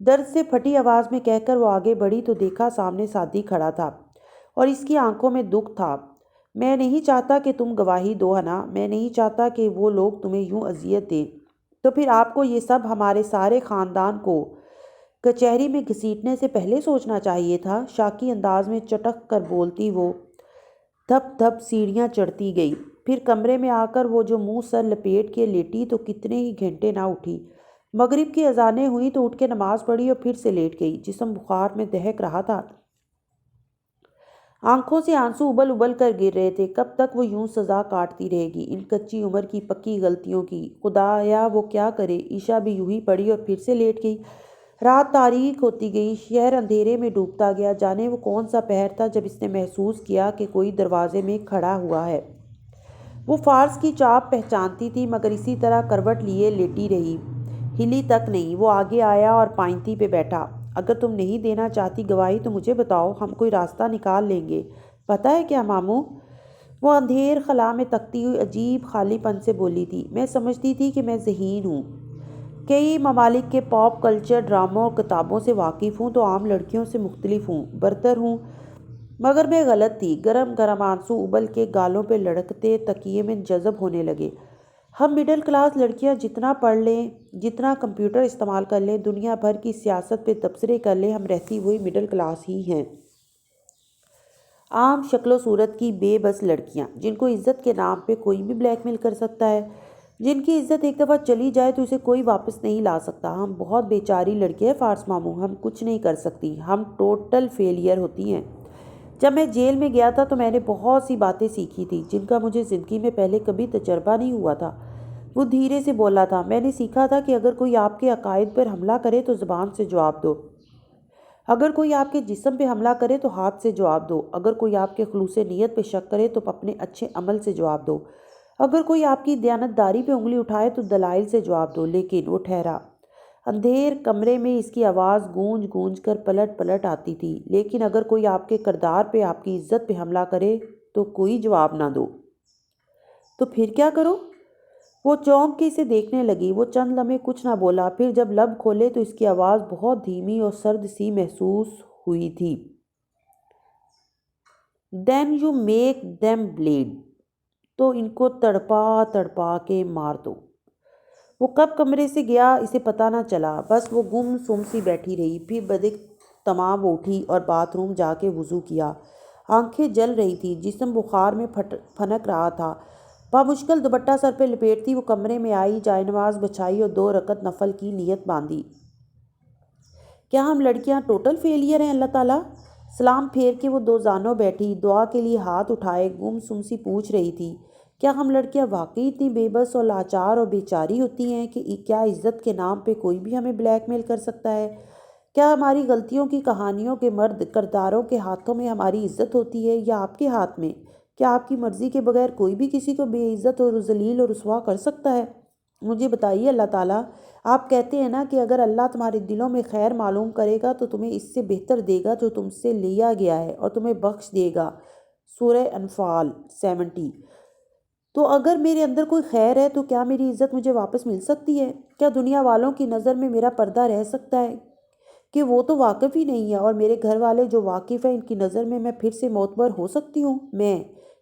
درد سے پھٹی آواز میں کہہ کر وہ آگے بڑھی تو دیکھا سامنے سعدی کھڑا تھا اور اس کی آنکھوں میں دکھ تھا۔ میں نہیں چاہتا کہ تم گواہی دو حنا، میں نہیں چاہتا کہ وہ لوگ تمہیں یوں اذیت دیں۔ تو پھر آپ کو یہ سب ہمارے سارے خاندان کو کچہری میں گھسیٹنے سے پہلے سوچنا چاہیے تھا، شاکی انداز میں چٹک کر بولتی وہ دھپ دھپ سیڑھیاں چڑھتی گئی۔ پھر کمرے میں آ کر وہ جو منہ سر لپیٹ کے لیٹی تو کتنے ہی گھنٹے نہ اٹھی۔ مغرب کی اذانیں ہوئیں تو اٹھ کے نماز پڑھی اور پھر سے لیٹ گئی۔ جسم بخار میں دہک رہا تھا، آنکھوں سے آنسو ابل ابل کر گر رہے تھے۔ کب تک وہ یوں سزا کاٹتی رہے گی ان کچی عمر کی پکی غلطیوں کی؟ خدایا وہ کیا کرے۔ عشاء بھی یوں ہی پڑھی اور پھر سے لیٹ گئی۔ رات تاریک ہوتی گئی، شہر اندھیرے میں ڈوبتا گیا۔ جانے وہ کون سا پہر تھا جب اس نے محسوس کیا کہ کوئی دروازے میں کھڑا ہوا ہے۔ وہ فارس کی چاپ پہچانتی تھی مگر اسی طرح کروٹ لیے لیٹی رہی، ہلی تک نہیں۔ وہ آگے آیا اور پائنتی پہ بیٹھا۔ اگر تم نہیں دینا چاہتی گواہی تو مجھے بتاؤ، ہم کوئی راستہ نکال لیں گے۔ پتہ ہے کیا ماموں، وہ اندھیر خلا میں تکتی ہوئی عجیب خالی پن سے بولی تھی، میں سمجھتی تھی کہ میں ذہین ہوں، کئی ممالک کے پاپ کلچر، ڈراموں اور کتابوں سے واقف ہوں تو عام لڑکیوں سے مختلف ہوں، برتر ہوں، مگر میں غلط تھی۔ گرم گرم آنسو ابل کے گالوں پہ لڑکتے تکیے میں جذب ہونے لگے۔ ہم مڈل کلاس لڑکیاں جتنا پڑھ لیں، جتنا کمپیوٹر استعمال کر لیں، دنیا بھر کی سیاست پہ تبصرے کر لیں، ہم رہتی وہی مڈل کلاس ہی ہیں۔ عام شکل و صورت کی بے بس لڑکیاں جن کو عزت کے نام پہ کوئی بھی بلیک میل کر سکتا ہے، جن کی عزت ایک دفعہ چلی جائے تو اسے کوئی واپس نہیں لا سکتا۔ ہم بہت بیچاری لڑکیاں ہیں فارس ماموں، ہم کچھ نہیں کر سکتی، ہم ٹوٹل فیلئر ہوتی ہیں۔ جب میں جیل میں گیا تھا تو میں نے بہت سی باتیں سیکھی تھی جن کا مجھے زندگی میں پہلے کبھی تجربہ نہیں ہوا تھا۔ وہ دھیرے سے بولا تھا، میں نے سیکھا تھا کہ اگر کوئی آپ کے عقائد پر حملہ کرے تو زبان سے جواب دو، اگر کوئی آپ کے جسم پہ حملہ کرے تو ہاتھ سے جواب دو، اگر کوئی آپ کے خلوص نیت پہ شک کرے تو اپنے اچھے عمل سے جواب دو، اگر کوئی آپ کی دیانتداری پہ انگلی اٹھائے تو دلائل سے جواب دو۔ لیکن وہ ٹھہرا۔ اندھیر کمرے میں اس کی آواز گونج گونج کر پلٹ پلٹ آتی تھی، لیکن اگر کوئی آپ کے کردار پہ، آپ کی عزت پہ حملہ کرے تو کوئی جواب نہ دو تو پھر کیا کرو؟ وہ چونک کے اسے دیکھنے لگی۔ وہ چند لمحے کچھ نہ بولا، پھر جب لب کھولے تو اس کی آواز بہت دھیمی اور سرد سی محسوس ہوئی تھی۔ Then you make them bleed, تو ان کو تڑپا تڑپا کے مار دو۔ وہ کب کمرے سے گیا اسے پتہ نہ چلا، بس وہ گم سم سی بیٹھی رہی۔ پھر بدک تمام وہ اٹھی اور باتھ روم جا کے وضو کیا۔ آنکھیں جل رہی تھی، جسم بخار میں پھنک رہا تھا۔ بامشکل دوپٹہ سر پہ لپیٹتی وہ کمرے میں آئی، جائے نماز بچھائی اور 2 رکعت نفل کی نیت باندھی۔ کیا ہم لڑکیاں ٹوٹل فیلئر ہیں اللہ تعالیٰ؟ سلام پھیر کے وہ 2 زانوں بیٹھی، دعا کے لیے ہاتھ اٹھائے گم سم سی پوچھ رہی تھی، کیا ہم لڑکیاں واقعی اتنی بے بس اور لاچار اور بیچاری ہوتی ہیں کہ کیا عزت کے نام پہ کوئی بھی ہمیں بلیک میل کر سکتا ہے؟ کیا ہماری غلطیوں کی کہانیوں کے مرد کرداروں کے ہاتھوں میں ہماری عزت ہوتی ہے یا آپ کے ہاتھ میں؟ کیا آپ کی مرضی کے بغیر کوئی بھی کسی کو بے عزت اور ذلیل اور رسوا کر سکتا ہے؟ مجھے بتائیے اللہ تعالیٰ، آپ کہتے ہیں نا کہ اگر اللہ تمہارے دلوں میں خیر معلوم کرے گا تو تمہیں اس سے بہتر دے گا جو تم سے لیا گیا ہے اور تمہیں بخش دے گا۔ سورہ انفال 70۔ تو اگر میرے اندر کوئی خیر ہے تو کیا میری عزت مجھے واپس مل سکتی ہے؟ کیا دنیا والوں کی نظر میں میرا پردہ رہ سکتا ہے کہ وہ تو واقف ہی نہیں ہے، اور میرے گھر والے جو واقف ہیں ان کی نظر میں پھر سے معتبر ہو سکتی ہوں میں؟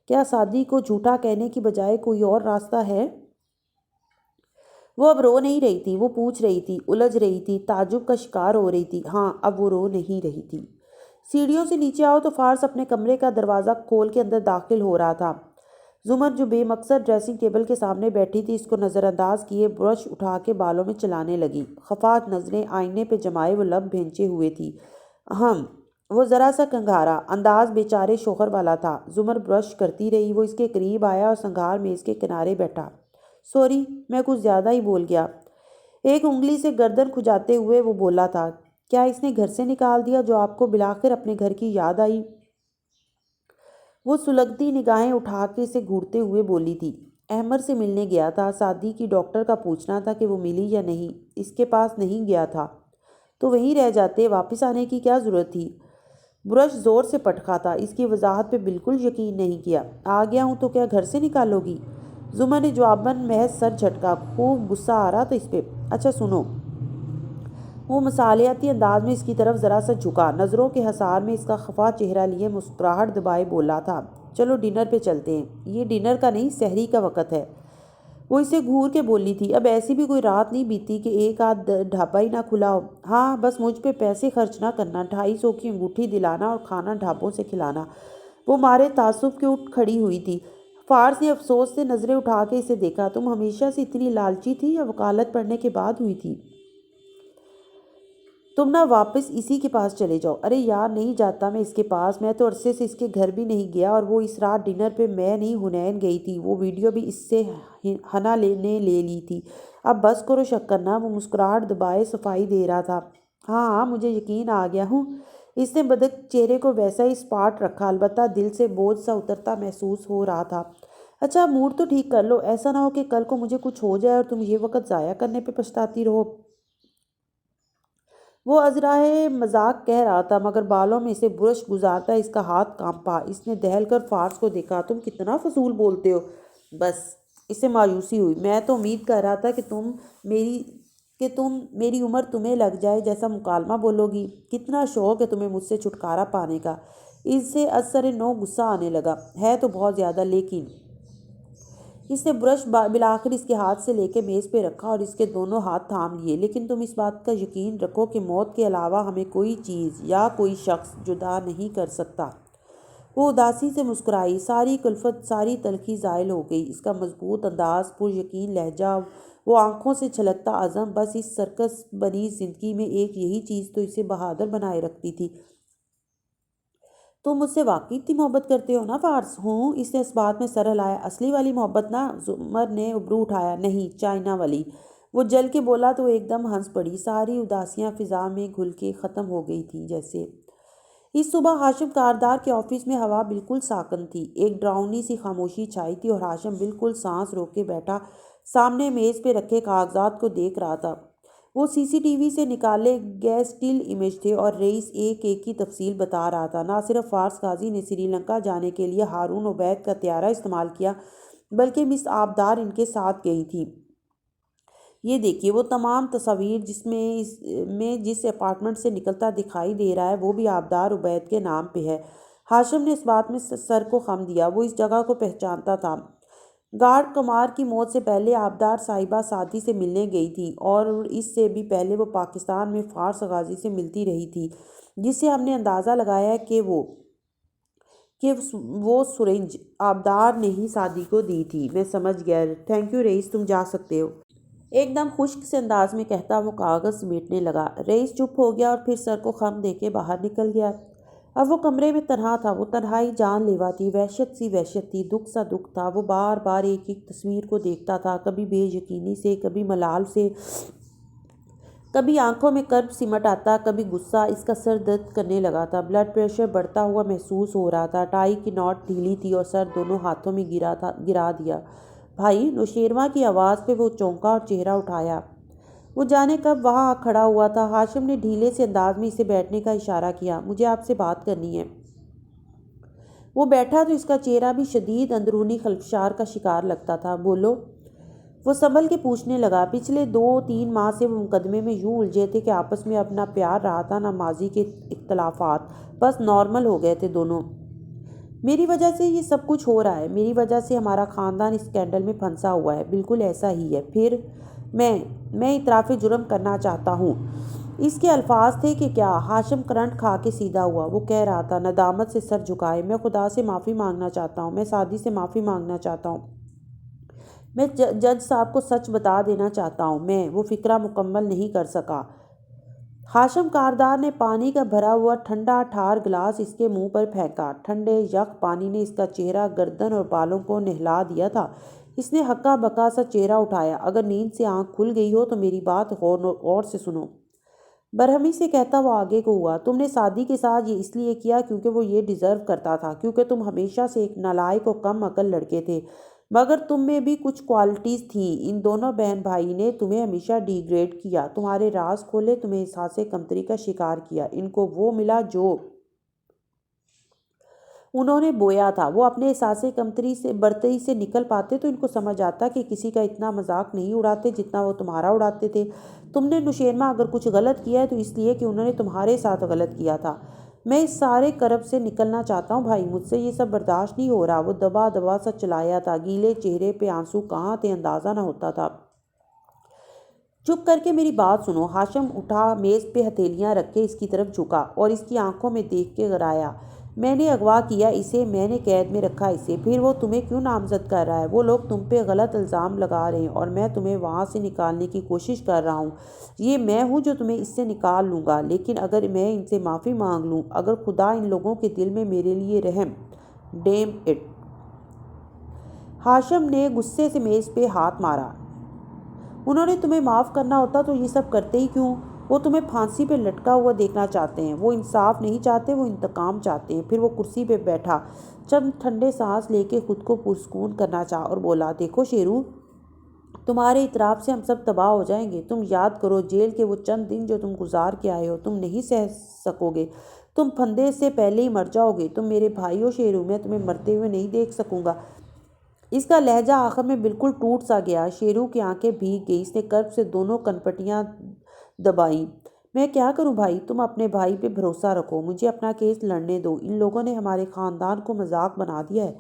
کیا سعدی کو جھوٹا کہنے کی بجائے کوئی اور راستہ ہے؟ وہ اب رو نہیں رہی تھی، وہ پوچھ رہی تھی، الجھ رہی تھی، تعجب کا شکار ہو رہی تھی۔ ہاں، اب وہ رو نہیں رہی تھی۔ سیڑھیوں سے نیچے آؤ تو فارس اپنے کمرے کا دروازہ کھول کے اندر داخل ہو رہا تھا۔ زمر جو بے مقصد ڈریسنگ ٹیبل کے سامنے بیٹھی تھی اس کو نظر انداز کیے برش اٹھا کے بالوں میں چلانے لگی۔ خفات نظریں آئینے پہ جمائے وہ لب بھینچے ہوئے تھی۔ وہ ذرا سا کنگھارا انداز بیچارے شوہر والا تھا۔ زمر برش کرتی رہی، وہ اس کے قریب آیا اور سنگھار میز کے کنارے بیٹھا۔ سوری، میں کچھ زیادہ ہی بول گیا۔ ایک انگلی سے گردن کھجاتے ہوئے وہ بولا تھا، کیا اس نے گھر سے نکال دیا جو آپ کو بلاخر اپنے گھر کی یاد آئی؟ وہ سلگتی نگاہیں اٹھا کے اسے گھورتے ہوئے بولی تھی، احمر سے ملنے گیا تھا، سعدی کی ڈاکٹر کا پوچھنا تھا کہ وہ ملی یا نہیں، اس کے پاس نہیں گیا تھا تو وہیں رہ جاتے، واپس آنے کی کیا ضرورت تھی؟ برش زور سے پٹکا تھا، اس کی وضاحت پہ بالکل یقین نہیں کیا۔ آ گیا ہوں تو کیا گھر سے نکالو گی؟ زمر نے جواباً محض سر جھٹکا، خوب غصہ آ رہا تھا اس پہ۔ اچھا سنو، وہ مصالحتی انداز میں اس کی طرف ذرا سا جھکا، نظروں کے حصار میں اس کا خفا چہرہ لیے مسکراہٹ دبائے بولا تھا، چلو ڈنر پہ چلتے ہیں۔ یہ ڈنر کا نہیں، سحری کا وقت ہے۔ وہ اسے گھور کے بولی تھی، اب ایسی بھی کوئی رات نہیں بیتی کہ ایک آدھ ڈھابہ ہی نہ کھلا ہو۔ ہاں بس مجھ پہ پیسے خرچ نہ کرنا، 250 کی انگوٹھی دلانا اور کھانا ڈھابوں سے کھلانا۔ وہ مارے تعصب کے اٹھ کھڑی ہوئی تھی۔ فارس نے افسوس سے نظریں اٹھا کے اسے دیکھا، تم ہمیشہ سے اتنی لالچی تھی یا وکالت پڑھنے کے بعد ہوئی تھی؟ تم نہ واپس اسی کے پاس چلے جاؤ۔ ارے یار نہیں جاتا میں اس کے پاس، میں تو عرصے سے اس کے گھر بھی نہیں گیا، اور وہ اس رات ڈنر پہ میں نہیں حنین گئی تھی، وہ ویڈیو بھی اس سے حنا نے لے لی تھی۔ اب بس کرو شک کرنا، وہ مسکراہٹ دبائے صفائی دے رہا تھا۔ ہاں ہاں مجھے یقین آ گیا ہوں۔ اس نے بدک چہرے کو ویسا ہی اسپاٹ رکھا، البتہ دل سے بوجھ سا اترتا محسوس ہو رہا تھا۔ اچھا موڈ تو ٹھیک کر لو، ایسا نہ ہو کہ کل کو مجھے کچھ ہو جائے اور تم یہ وقت ضائع کرنے پہ پچھتاتی رہو۔ وہ ازراہ مذاق کہہ رہا تھا، مگر بالوں میں اسے برش گزارتا اس کا ہاتھ کانپا۔ اس نے دہل کر فارس کو دیکھا، تم کتنا فضول بولتے ہو۔ بس اسے مایوسی ہوئی، میں تو امید کر رہا تھا کہ میری عمر تمہیں لگ جائے جیسا مکالمہ بولو گی۔ کتنا شوق ہے تمہیں مجھ سے چھٹکارا پانے کا۔ اس سے اثر نو غصہ آنے لگا، ہے تو بہت زیادہ، لیکن اس نے برش بالآخر اس کے ہاتھ سے لے کے میز پہ رکھا اور اس کے دونوں ہاتھ تھام لیے، لیکن تم اس بات کا یقین رکھو کہ موت کے علاوہ ہمیں کوئی چیز یا کوئی شخص جدا نہیں کر سکتا۔ وہ اداسی سے مسکرائی، ساری کلفت ساری تلخی زائل ہو گئی۔ اس کا مضبوط انداز، پر یقین لہجہ، وہ آنکھوں سے چھلکتا عزم، بس اس سرکس بنی زندگی میں ایک یہی چیز تو اسے بہادر بنائے رکھتی تھی۔ تم مجھ سے واقعی اتنی محبت کرتے ہو نا فارس؟ ہوں، اس نے اس بات میں سر ہلایا۔ اصلی والی محبت نا؟ زمر نے ابرو اٹھایا۔ نہیں، چائنا والی۔ وہ جل کے بولا تو ایک دم ہنس پڑی، ساری اداسیاں فضا میں گھل کے ختم ہو گئی تھیں جیسے۔ اس صبح ہاشم کاردار کے آفس میں ہوا بالکل ساکن تھی، ایک ڈراؤنی سی خاموشی چھائی تھی، اور ہاشم بالکل سانس روک کے بیٹھا سامنے میز پہ رکھے کاغذات کو دیکھ رہا تھا۔ وہ سی سی ٹی وی سے نکالے گئے سٹل امیج تھے اور رئیس ایک ایک کی تفصیل بتا رہا تھا۔ نہ صرف فارس غازی نے سری لنکا جانے کے لیے ہارون عبید کا طیارہ استعمال کیا، بلکہ مس آبدار ان کے ساتھ گئی تھی۔ یہ دیکھیے وہ تمام تصاویر جس اپارٹمنٹ سے نکلتا دکھائی دے رہا ہے وہ بھی آبدار عبید کے نام پہ ہے۔ ہاشم نے اس بات میں سر کو خم دیا، وہ اس جگہ کو پہچانتا تھا۔ گارڈ کمار کی موت سے پہلے آبدار صاحبہ سعدی سے ملنے گئی تھی، اور اس سے بھی پہلے وہ پاکستان میں فارس غازی سے ملتی رہی تھی، جس سے ہم نے اندازہ لگایا کہ وہ سرنج آبدار نے ہی سعدی کو دی تھی۔ میں سمجھ گیا، تھینک یو رئیس، تم جا سکتے ہو، ایک دم خشک سے انداز میں کہتا وہ کاغذ سمیٹنے لگا۔ رئیس چپ ہو گیا اور پھر سر کو خم دے کے باہر نکل گیا۔ اب وہ کمرے میں تنہا تھا، وہ تنہائی جان لیوا تھی، وحشت سی وحشت تھی، دکھ سا دکھ تھا۔ وہ بار بار ایک ایک تصویر کو دیکھتا تھا، کبھی بے یقینی سے، کبھی ملال سے، کبھی آنکھوں میں کرب سمٹ آتا، کبھی غصہ۔ اس کا سر درد کرنے لگا تھا، بلڈ پریشر بڑھتا ہوا محسوس ہو رہا تھا، ٹائی کی نوٹ ڈھیلی تھی اور سر دونوں ہاتھوں میں گرا دیا۔ بھائی، نوشیروان کی آواز پہ وہ چونکا اور چہرہ اٹھایا۔ وہ جانے کب وہاں کھڑا ہوا تھا۔ ہاشم نے ڈھیلے سے انداز میں اسے بیٹھنے کا اشارہ کیا۔ مجھے آپ سے بات کرنی ہے۔ وہ بیٹھا تو اس کا چہرہ بھی شدید اندرونی خلفشار کا شکار لگتا تھا۔ بولو، وہ سنبھل کے پوچھنے لگا۔ پچھلے 2-3 ماہ سے وہ مقدمے میں یوں الجھے تھے کہ آپس میں اب نہ پیار رہا تھا نہ ماضی کے اختلافات، بس نارمل ہو گئے تھے دونوں۔ میری وجہ سے یہ سب کچھ ہو رہا ہے، میری وجہ سے ہمارا خاندان اس اسکینڈل میں پھنسا ہوا ہے۔ بالکل ایسا ہی ہے۔ پھر میں اعتراف جرم کرنا چاہتا ہوں۔ اس کے الفاظ تھے کہ کیا؟ ہاشم کرنٹ کھا کے سیدھا ہوا۔ وہ کہہ رہا تھا ندامت سے سر جھکائے، میں خدا سے معافی مانگنا چاہتا ہوں، میں سعدی سے معافی مانگنا چاہتا ہوں، میں جج صاحب کو سچ بتا دینا چاہتا ہوں، وہ فقرہ مکمل نہیں کر سکا۔ ہاشم کاردار نے پانی کا بھرا ہوا ٹھنڈا ٹھار گلاس اس کے منہ پر پھینکا۔ ٹھنڈے یک پانی نے اس کا چہرہ، گردن اور بالوں کو نہلا دیا تھا۔ اس نے ہکا بکا سا چہرہ اٹھایا۔ اگر نیند سے آنکھ کھل گئی ہو تو میری بات غور سے سنو۔ برہمی سے کہتا وہ آگے کو ہوا۔ تم نے سعدی کے ساتھ یہ اس لیے کیا کیونکہ وہ یہ ڈیزرو کرتا تھا، کیونکہ تم ہمیشہ سے ایک نالائق و کم عقل لڑکے تھے، مگر تم میں بھی کچھ کوالٹیز تھیں۔ ان دونوں بہن بھائی نے تمہیں ہمیشہ ڈی گریڈ کیا، تمہارے راز کھولے، تمہیں احساس کمتری کا شکار کیا۔ ان کو وہ ملا جو انہوں نے بویا تھا۔ وہ اپنے احساس برتری سے نکل پاتے تو ان کو سمجھ آتا کہ کسی کا اتنا مذاق نہیں اڑاتے جتنا وہ تمہارا اڑاتے تھے۔ تم نے نوشیروان اگر کچھ غلط کیا ہے تو اس لیے کہ انہوں نے تمہارے ساتھ غلط کیا تھا۔ میں اس سارے کرب سے نکلنا چاہتا ہوں بھائی، مجھ سے یہ سب برداشت نہیں ہو رہا۔ وہ دبا دبا سا چلایا تھا، گیلے چہرے پہ آنسو کہاں تھے اندازہ نہ ہوتا تھا۔ چپ کر کے میری بات سنو۔ ہاشم اٹھا، میز پہ ہتھیلیاں رکھے اس کی طرف جھکا اور اس کی آنکھوں میں دیکھ کے گرایا۔ میں نے اغوا کیا اسے، میں نے قید میں رکھا اسے، پھر وہ تمہیں کیوں نامزد کر رہا ہے؟ وہ لوگ تم پہ غلط الزام لگا رہے ہیں اور میں تمہیں وہاں سے نکالنے کی کوشش کر رہا ہوں۔ یہ میں ہوں جو تمہیں اس سے نکال لوں گا، لیکن اگر میں ان سے معافی مانگ لوں، اگر خدا ان لوگوں کے دل میں میرے لیے رحم، ڈیم اٹ۔ ہاشم نے غصے سے میز پہ ہاتھ مارا۔ انہوں نے تمہیں معاف کرنا ہوتا تو یہ سب کرتے ہی کیوں؟ وہ تمہیں پھانسی پہ لٹکا ہوا دیکھنا چاہتے ہیں۔ وہ انصاف نہیں چاہتے، وہ انتقام چاہتے ہیں۔ پھر وہ کرسی پہ بیٹھا، چند ٹھنڈے سانس لے کے خود کو پرسکون کرنا چاہا اور بولا، دیکھو شیرو، تمہارے اعتراف سے ہم سب تباہ ہو جائیں گے۔ تم یاد کرو جیل کے وہ چند دن جو تم گزار کے آئے ہو، تم نہیں سہ سکو گے۔ تم پھندے سے پہلے ہی مر جاؤ گے۔ تم میرے بھائی ہو شیرو، میں تمہیں مرتے ہوئے نہیں دیکھ سکوں گا۔ اس کا لہجہ آخر میں بالکل ٹوٹ سا گیا۔ شیرو کی آنکھیں بھیگ گئی، اس نے کرب سے دونوں کنپٹیاں دبائیں۔ میں کیا کروں بھائی؟ تم اپنے بھائی پہ بھروسہ رکھو، مجھے اپنا کیس لڑنے دو۔ ان لوگوں نے ہمارے خاندان کو مذاق بنا دیا ہے۔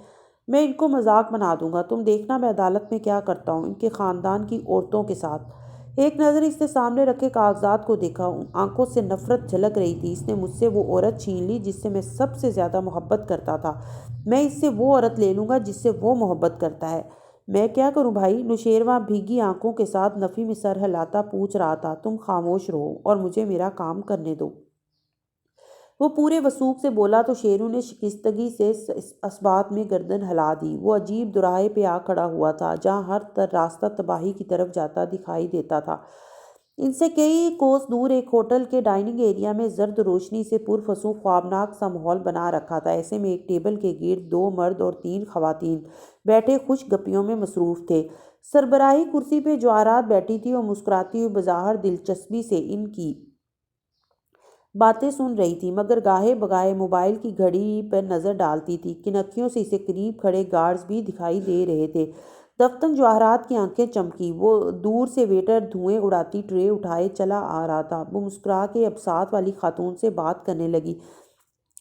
میں ان کو مذاق بنا دوں گا، تم دیکھنا میں عدالت میں کیا کرتا ہوں ان کے خاندان کی عورتوں کے ساتھ۔ ایک نظر اس نے سامنے رکھے کاغذات کو دیکھا، آنکھوں سے نفرت جھلک رہی تھی۔ اس نے مجھ سے وہ عورت چھین لی جس سے میں سب سے زیادہ محبت کرتا تھا، میں اس سے وہ عورت لے لوں گا جس سے وہ محبت کرتا ہے۔ میں کیا کروں بھائی؟ نوشیروان بھیگی آنکھوں کے ساتھ نفی میں سر ہلاتا پوچھ رہا تھا۔ تم خاموش رہو اور مجھے میرا کام کرنے دو۔ وہ پورے وثوق سے بولا تو شیرو نے شکستگی سے اثبات میں گردن ہلا دی۔ وہ عجیب دوراہے پہ آ کھڑا ہوا تھا جہاں ہر راستہ تباہی کی طرف جاتا دکھائی دیتا تھا۔ ان سے کئی کوس دور ایک ہوٹل کے ڈائننگ ایریا میں زرد روشنی سے پرفسوں خوابناک سا ماحول بنا رکھا تھا۔ ایسے میں ایک ٹیبل کے گرد 2 مرد اور 3 خواتین بیٹھے خوش گپیوں میں مصروف تھے۔ سربراہی کرسی پہ جواہرات بیٹھی تھی اور مسکراتی ہوئی بظاہر دلچسپی سے ان کی باتیں سن رہی تھی، مگر گاہے بگاہے موبائل کی گھڑی پر نظر ڈالتی تھی۔ کنکھیوں سے اسے قریب کھڑے گارڈز بھی دکھائی دے رہے تھے۔ دفتن جواہرات کی آنکھیں چمکی، وہ دور سے ویٹر دھوئیں اڑاتی ٹرے اٹھائے چلا آ رہا تھا۔ وہ مسکرا کے ابساط والی خاتون سے بات کرنے لگی۔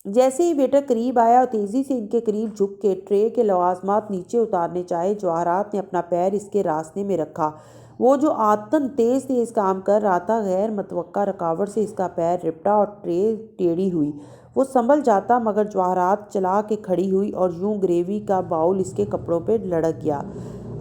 جیسے ہی ویٹر قریب آیا اور تیزی سے ان کے قریب جھک کے ٹرے کے لوازمات نیچے اتارنے چاہے، جواہرات نے اپنا پیر اس کے راستے میں رکھا۔ وہ جو عادتاً تیز تیز کام کر رہا تھا، غیر متوقع رکاوٹ سے اس کا پیر رپٹا اور ٹرے ٹیڑھی ہوئی۔ وہ سنبھل جاتا مگر جواہرات چلا کے کھڑی ہوئی اور یوں گریوی کا باؤل اس کے کپڑوں پہ لڑک گیا۔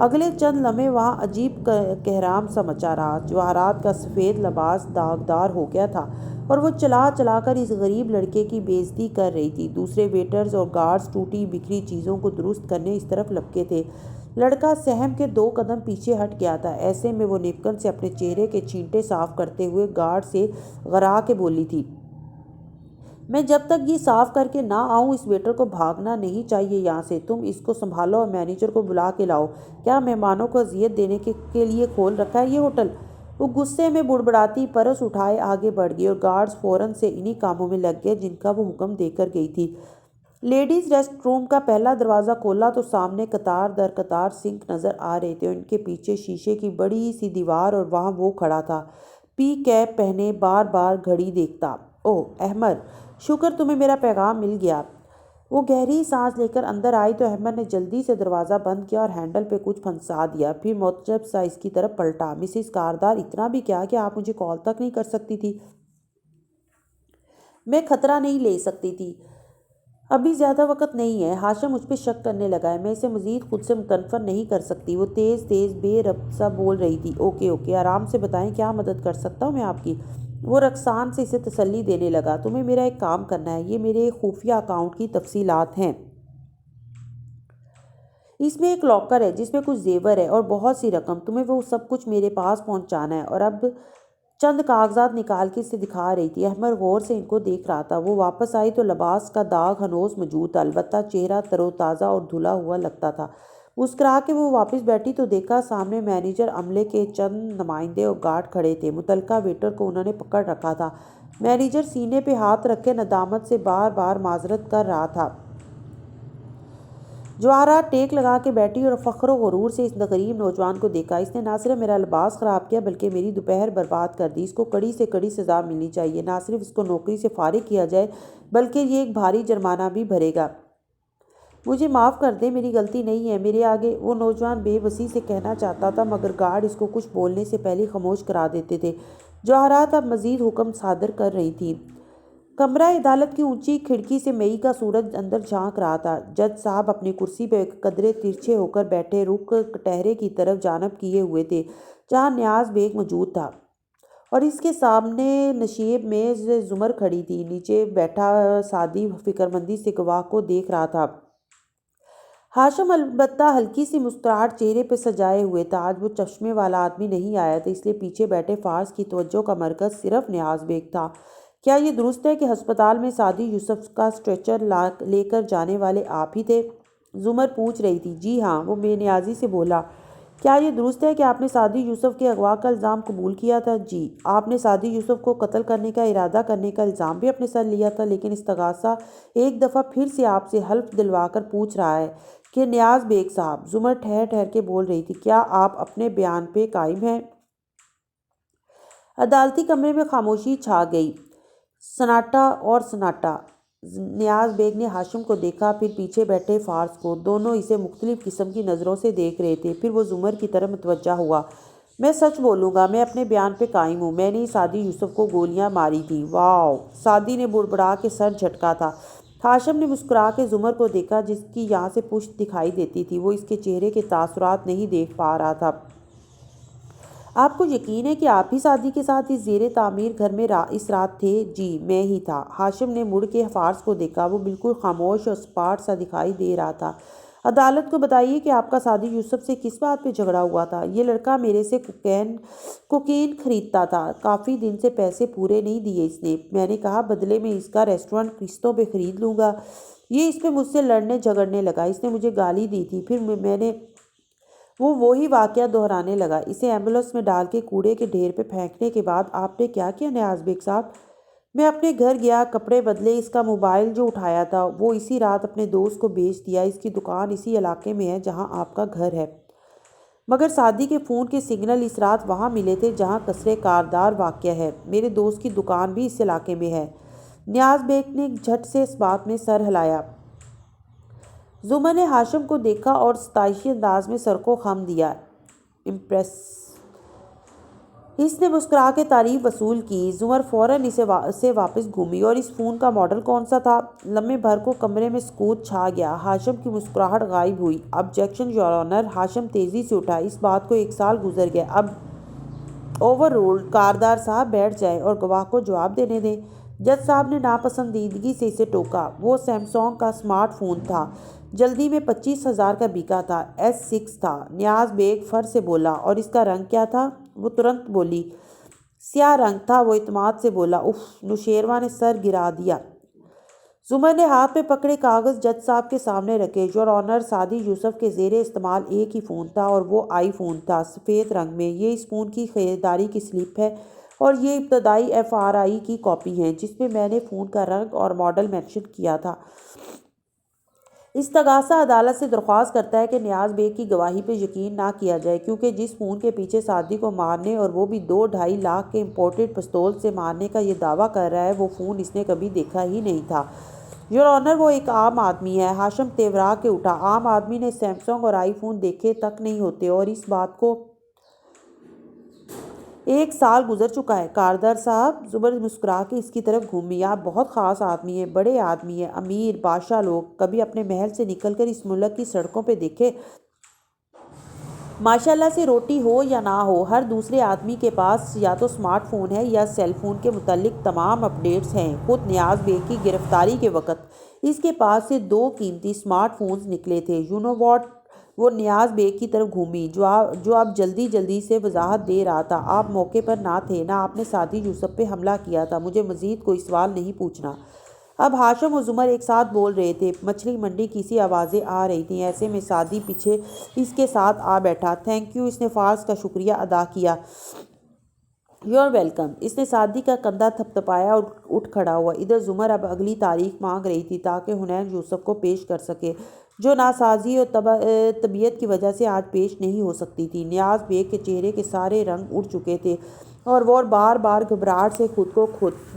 اگلے چند لمحے وہاں عجیب کہرام سا مچا رہا۔ جواہرات کا سفید لباس داغدار ہو گیا تھا اور وہ چلا چلا کر اس غریب لڑکے کی بے عزتی کر رہی تھی۔ دوسرے ویٹرز اور گارڈز ٹوٹی بکھری چیزوں کو درست کرنے اس طرف لپکے تھے۔ لڑکا سہم کے 2 قدم پیچھے ہٹ گیا تھا۔ ایسے میں وہ نیپکن سے اپنے چہرے کے چھینٹے صاف کرتے ہوئے گارڈ سے غرا کے بولی تھی، میں جب تک یہ صاف کر کے نہ آؤں اس ویٹر کو بھاگنا نہیں چاہیے یہاں سے۔ تم اس کو سنبھالو اور مینیجر کو بلا کے لاؤ۔ کیا مہمانوں کو اذیت دینے کے لیے کھول رکھا ہے یہ ہوٹل؟ وہ غصے میں بڑبڑاتی پرس اٹھائے آگے بڑھ گئی اور گارڈز فوراً سے انہی کاموں میں لگ گئے جن کا وہ حکم دے کر گئی تھی۔ لیڈیز ریسٹ روم کا پہلا دروازہ کھولا تو سامنے قطار در قطار سنک نظر آ رہے تھے اور ان کے پیچھے شیشے کی بڑی سی دیوار، اور وہاں وہ کھڑا تھا، پی کیپ پہنے، بار بار گھڑی دیکھتا۔ اوہ احمد، شکر تمہیں میرا پیغام مل گیا۔ وہ گہری سانس لے کر اندر آئی تو احمد نے جلدی سے دروازہ بند کیا اور ہینڈل پہ کچھ پھنسا دیا، پھر معتجب سا اس کی طرف پلٹا۔ مسز کاردار، اتنا بھی کیا کہ آپ مجھے کال تک نہیں کر سکتی تھی؟ میں خطرہ نہیں لے سکتی تھی، ابھی زیادہ وقت نہیں ہے۔ ہاشم مجھ پہ شک کرنے لگا ہے، میں اسے مزید خود سے متنفر نہیں کر سکتی۔ وہ تیز تیز بے ربط سا بول رہی تھی۔ اوکے اوکے، آرام سے بتائیں کیا مدد کر سکتا ہوں میں آپ کی؟ وہ رقصان سے اسے تسلی دینے لگا۔ تمہیں میرا ایک کام کرنا ہے، یہ میرے خفیہ اکاؤنٹ کی تفصیلات ہیں۔ اس میں ایک لاکر ہے جس میں کچھ زیور ہے اور بہت سی رقم، تمہیں وہ سب کچھ میرے پاس پہنچانا ہے۔ اور اب چند کاغذات نکال کے اسے دکھا رہی تھی۔ احمد غور سے ان کو دیکھ رہا تھا۔ وہ واپس آئی تو لباس کا داغ ہنوز موجود تھا، البتہ چہرہ تر و تازہ اور دھلا ہوا لگتا تھا۔ مسکرا کے وہ واپس بیٹھی تو دیکھا سامنے مینیجر، عملے کے چند نمائندے اور گارڈ کھڑے تھے۔ متعلقہ ویٹر کو انہوں نے پکڑ رکھا تھا۔ مینیجر سینے پہ ہاتھ رکھے ندامت سے بار بار معذرت کر رہا تھا۔ جواہرات ٹیک لگا کے بیٹھی اور فخر و غرور سے اس غریب نوجوان کو دیکھا۔ اس نے نہ صرف میرا لباس خراب کیا بلکہ میری دوپہر برباد کر دی۔ اس کو کڑی سے کڑی سزا ملنی چاہیے۔ نہ صرف اس کو نوکری سے فارغ کیا جائے بلکہ یہ ایک بھاری جرمانہ بھی بھرے گا۔ مجھے معاف کر دیں، میری غلطی نہیں ہے میرے آگے، وہ نوجوان بے بسی سے کہنا چاہتا تھا مگر گارڈ اس کو کچھ بولنے سے پہلے خاموش کرا دیتے تھے۔ جواہرات اب مزید حکم صادر کر رہی تھیں۔ کمرہ عدالت کی اونچی کھڑکی سے مئی کا سورج اندر جھانک رہا تھا۔ جج صاحب اپنی کرسی پہ قدرے ترچھے ہو کر بیٹھے رخ کٹہرے کی طرف جانب کیے ہوئے تھے جہاں نیاز بیگ موجود تھا، اور اس کے سامنے نشیب میز زمر کھڑی تھی۔ نیچے بیٹھا سعدی فکرمندی سے گواہ کو دیکھ رہا تھا۔ ہاشم البتہ ہلکی سی مسکراہٹ چہرے پہ سجائے ہوئے تھا۔ آج وہ چشمے والا آدمی نہیں آیا تھا، اس لیے پیچھے بیٹھے فارس کی توجہ کا مرکز صرف نیاز بیگ تھا۔ کیا یہ درست ہے کہ ہسپتال میں سعدی یوسف کا اسٹریچر لے کر جانے والے آپ ہی تھے؟ زمر پوچھ رہی تھی۔ جی ہاں، وہ بے نیازی سے بولا۔ کیا یہ درست ہے کہ آپ نے سعدی یوسف کے اغوا کا الزام قبول کیا تھا؟ جی۔ آپ نے سعدی یوسف کو قتل کرنے کا ارادہ کرنے کا الزام بھی اپنے سر لیا تھا، لیکن استغاثہ ایک دفعہ پھر سے آپ سے حلف دلوا کر پوچھ رہا ہے کہ نیاز بیگ صاحب، زمر ٹھہر ٹھہر کے بول رہی تھی، کیا آپ اپنے بیان پہ قائم ہیں؟ عدالتی کمرے میں خاموشی چھا گئی، سناٹا اور سناٹا۔ نیاز بیگ نے ہاشم کو دیکھا، پھر پیچھے بیٹھے فارس کو۔ دونوں اسے مختلف قسم کی نظروں سے دیکھ رہے تھے۔ پھر وہ زمر کی طرف متوجہ ہوا۔ میں سچ بولوں گا، میں اپنے بیان پہ قائم ہوں، میں نے سعدی یوسف کو گولیاں ماری تھیں۔ واؤ! سعدی نے بڑبڑا کے سر جھٹکا تھا۔ ہاشم نے مسکرا کے زمر کو دیکھا جس کی یہاں سے پشت دکھائی دیتی تھی۔ وہ اس کے چہرے کے تاثرات نہیں دیکھ پا رہا تھا۔ آپ کو یقین ہے کہ آپ ہی سعدی کے ساتھ اس زیر تعمیر گھر میں اس رات تھے؟ جی، میں ہی تھا۔ ہاشم نے مڑ کے فارس کو دیکھا۔ وہ بالکل خاموش اور سپاٹ سا دکھائی دے رہا تھا۔ عدالت کو بتائیے کہ آپ کا سعدی یوسف سے کس بات پہ جھگڑا ہوا تھا؟ یہ لڑکا میرے سے کوکین خریدتا تھا، کافی دن سے پیسے پورے نہیں دیے اس نے۔ میں نے کہا بدلے میں اس کا ریسٹورنٹ قسطوں پہ خرید لوں گا۔ یہ اس پہ مجھ سے لڑنے جھگڑنے لگا۔ اس نے مجھے گالی دی تھی، پھر میں نے وہی واقعہ دہرانے لگا۔ اسے ایمبولینس میں ڈال کے کوڑے کے ڈھیر پہ پھینکنے کے بعد آپ نے کیا کیا نیاز بیگ صاحب؟ میں اپنے گھر گیا، کپڑے بدلے، اس کا موبائل جو اٹھایا تھا وہ اسی رات اپنے دوست کو بیچ دیا۔ اس کی دکان اسی علاقے میں ہے جہاں آپ کا گھر ہے۔ مگر سعدی کے فون کے سگنل اس رات وہاں ملے تھے جہاں قصر کاردار واقع ہے۔ میرے دوست کی دکان بھی اس علاقے میں ہے۔ نیاز بیگ نے جھٹ سے اس بات میں سر ہلایا۔ زمر نے ہاشم کو دیکھا اور ستائشی انداز میں سر کو خم دیا۔ امپریس۔ اس نے مسکرا کے تعریف وصول کی۔ زمر فوراً اسے واپس گھومی۔ اور اس فون کا ماڈل کون سا تھا؟ لمحے بھر کو کمرے میں سکوت چھا گیا۔ ہاشم کی مسکراہٹ غائب ہوئی۔ Objection your owner. ہاشم تیزی سے اٹھا۔ اس بات کو 1 سال گزر گیا۔ اب اوور رولڈ۔ کاردار صاحب بیٹھ جائیں اور گواہ کو جواب دینے دیں۔ جج صاحب نے ناپسندیدگی سے اسے ٹوکا۔ وہ سیمسونگ کا سمارٹ فون تھا، جلدی میں 25,000 کا بکا تھا، S6 تھا۔ نیاز بیگ فر سے بولا۔ اور اس کا رنگ کیا تھا؟ وہ ترنت بولی۔ سیاہ رنگ تھا۔ وہ اعتماد سے بولا۔ اف! نوشیروان نے سر گرا دیا۔ زمر نے ہاتھ میں پکڑے کاغذ جج صاحب کے سامنے رکھے۔ یور آنر، سعدی یوسف کے زیر استعمال ایک ہی فون تھا اور وہ آئی فون تھا، سفید رنگ میں۔ یہ اس فون کی خریداری کی سلپ ہے اور یہ ابتدائی FRI کی کاپی ہے جس میں میں نے فون کا رنگ اور ماڈل مینشن کیا تھا۔ استغاثہ عدالت سے درخواست کرتا ہے کہ نیاز بیگ کی گواہی پہ یقین نہ کیا جائے کیونکہ جس فون کے پیچھے سعدی کو مارنے اور وہ بھی 2-2.5 لاکھ کے امپورٹڈ پستول سے مارنے کا یہ دعویٰ کر رہا ہے، وہ فون اس نے کبھی دیکھا ہی نہیں تھا۔ یور آنر، وہ ایک عام آدمی ہے۔ ہاشم تیورا کے اٹھا۔ عام آدمی نے سیمسونگ اور آئی فون دیکھے تک نہیں ہوتے، اور اس بات کو 1 سال گزر چکا ہے۔ کاردار صاحب، زمر مسکرا کے اس کی طرف گھومی، آپ بہت خاص آدمی ہیں، بڑے آدمی ہیں، امیر بادشاہ لوگ۔ کبھی اپنے محل سے نکل کر اس ملک کی سڑکوں پہ دیکھے؟ ماشاءاللہ سے روٹی ہو یا نہ ہو، ہر دوسرے آدمی کے پاس یا تو سمارٹ فون ہے یا سیل فون کے متعلق تمام اپڈیٹس ہیں۔ خود نیاز بیگ کی گرفتاری کے وقت اس کے پاس سے 2 قیمتی سمارٹ فونز نکلے تھے۔ You know what? وہ نیاز بیگ کی طرف گھومی جو اب جلدی سے وضاحت دے رہا تھا۔ آپ موقع پر نہ تھے، نہ آپ نے سعدی یوسف پہ حملہ کیا تھا، مجھے مزید کوئی سوال نہیں پوچھنا۔ اب ہاشم اور زمر ایک ساتھ بول رہے تھے۔ مچھلی منڈی کی سی آوازیں آ رہی تھیں۔ ایسے میں سعدی پیچھے اس کے ساتھ آ بیٹھا۔ تھینک یو، اس نے فارس کا شکریہ ادا کیا۔ Your welcome. اس نے سعدی کا کندھا تھپتھپایا اور اٹھ کھڑا ہوا۔ ادھر زمر اب اگلی تاریخ مانگ رہی تھی تاکہ حنین یوسف کو پیش کر سکے، جو ناسازی اور طبیعت کی وجہ سے آج پیش نہیں ہو سکتی تھی۔ نیاز بیگ کے چہرے کے سارے رنگ اڑ چکے تھے اور وہ بار بار گھبراہٹ سے خود کو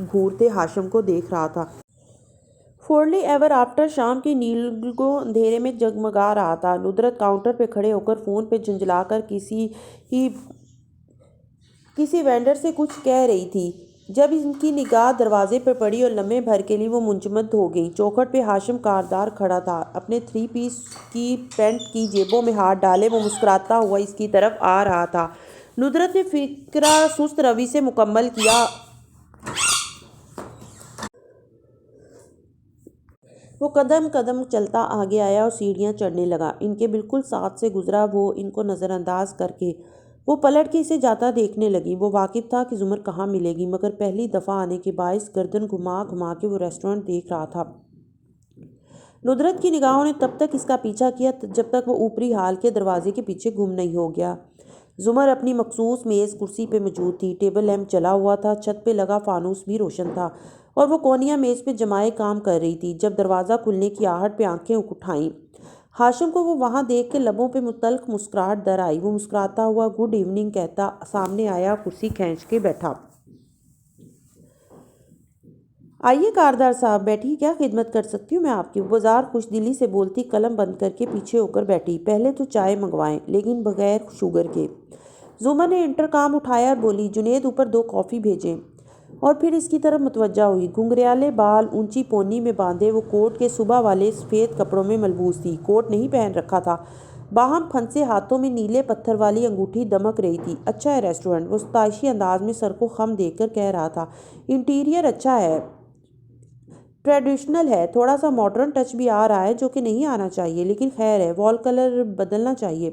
گھورتے ہاشم کو دیکھ رہا تھا۔ فورلی ایور آفٹر شام کی نیلگوں اندھیرے میں جگمگا رہا تھا۔ ندرت کاؤنٹر پہ کھڑے ہو کر فون پہ جھنجھلا کر کسی وینڈر سے کچھ کہہ رہی تھی۔ جب ان کی نگاہ دروازے پر پڑی اور لمحے بھر کے لیے وہ منجمد ہو گئیں۔ چوکھٹ پہ ہاشم کاردار کھڑا تھا، اپنے 3 پیس کی پینٹ کی جیبوں میں ہاتھ ڈالے وہ مسکراتا ہوا اس کی طرف آ رہا تھا۔ ندرت نے فکرہ سست روی سے مکمل کیا۔ وہ قدم قدم چلتا آگے آیا اور سیڑھیاں چڑھنے لگا۔ ان کے بالکل ساتھ سے گزرا وہ ان کو نظر انداز کر کے وہ پلٹ کے اسے جاتا دیکھنے لگی۔ وہ واقف تھا کہ زمر کہاں ملے گی، مگر پہلی دفعہ آنے کے باعث گردن گھما گھما کے وہ ریسٹورنٹ دیکھ رہا تھا۔ ندرت کی نگاہوں نے تب تک اس کا پیچھا کیا جب تک وہ اوپری ہال کے دروازے کے پیچھے گم نہیں ہو گیا۔ زمر اپنی مخصوص میز کرسی پہ موجود تھی۔ ٹیبل لیمپ جلا ہوا تھا، چھت پہ لگا فانوس بھی روشن تھا اور وہ کونیاں میز پہ جمائے کام کر رہی تھی۔ جب دروازہ کھلنے کی آہٹ پہ آنکھیں اٹھائیں ہاشم کو، وہ وہاں دیکھ کے لبوں پہ تلخ مسکراہٹ در آئی۔ وہ مسکراتا ہوا گڈ ایوننگ کہتا سامنے آیا، کرسی کھینچ کے بیٹھا۔ آئیے کاردار صاحب بیٹھیے، کیا خدمت کر سکتی ہوں میں آپ کی؟ بازار خوش دلی سے بولتی قلم بند کر کے پیچھے ہو کر بیٹھی۔ پہلے تو چائے منگوائیں، لیکن بغیر شوگر کے۔ زمر نے انٹرکام اٹھایا اور بولی جنید اوپر 2 کافی بھیجیں، اور پھر اس کی طرف متوجہ ہوئی۔ گھنگریالے بال اونچی پونی میں باندھے وہ کوٹ کے صبح والے سفید کپڑوں میں ملبوس تھی۔ کوٹ نہیں پہن رکھا تھا۔ باہم پھنسے ہاتھوں میں نیلے پتھر والی انگوٹھی دمک رہی تھی۔ اچھا ہے ریسٹورنٹ، وہ ستائشی انداز میں سر کو خم دے کر کہہ رہا تھا۔ انٹیریئر اچھا ہے، ٹریڈیشنل ہے، تھوڑا سا ماڈرن ٹچ بھی آ رہا ہے جو کہ نہیں آنا چاہیے، لیکن خیر ہے، وال کلر بدلنا چاہیے۔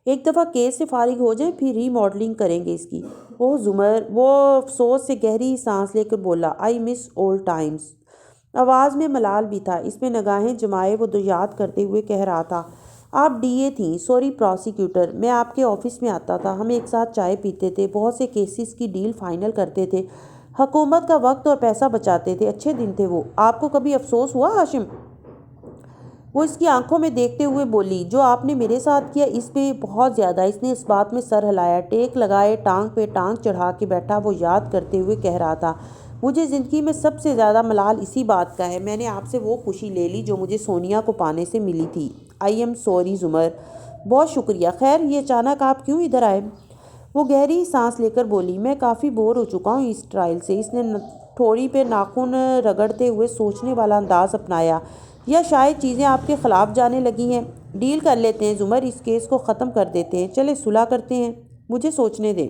ایک دفعہ کیس سے فارغ ہو جائیں پھر ری ماڈلنگ کریں گے اس کی۔ اوہ زمر، وہ افسوس سے گہری سانس لے کر بولا، آئی مس اولڈ ٹائمز۔ آواز میں ملال بھی تھا، اس میں نگاہیں جمائے وہ یاد کرتے ہوئے کہہ رہا تھا، آپ ڈی اے تھیں، سوری پروسیکیوٹر، میں آپ کے آفس میں آتا تھا، ہم ایک ساتھ چائے پیتے تھے، بہت سے کیسز کی ڈیل فائنل کرتے تھے، حکومت کا وقت اور پیسہ بچاتے تھے، اچھے دن تھے وہ۔ آپ کو کبھی افسوس ہوا ہاشم؟ وہ اس کی آنکھوں میں دیکھتے ہوئے بولی، جو آپ نے میرے ساتھ کیا اس پہ بہت زیادہ۔ اس نے اس بات میں سر ہلایا، ٹیک لگائے ٹانگ پہ ٹانگ چڑھا کے بیٹھا۔ وہ یاد کرتے ہوئے کہہ رہا تھا، مجھے زندگی میں سب سے زیادہ ملال اسی بات کا ہے، میں نے آپ سے وہ خوشی لے لی جو مجھے سونیا کو پانے سے ملی تھی۔ آئی ایم سوری زمر، بہت شکریہ۔ خیر یہ اچانک آپ کیوں ادھر آئے؟ وہ گہری سانس لے کر بولی، میں کافی بور ہو چکا ہوں اس ٹرائل سے۔ اس نے ٹھوڑی پہ ناخن رگڑتے ہوئے سوچنے والا انداز اپنایا، یا شاید چیزیں آپ کے خلاف جانے لگی ہیں۔ ڈیل کر لیتے ہیں زمر، اس کیس کو ختم کر دیتے ہیں، چلے صلح کرتے ہیں، مجھے سوچنے دیں۔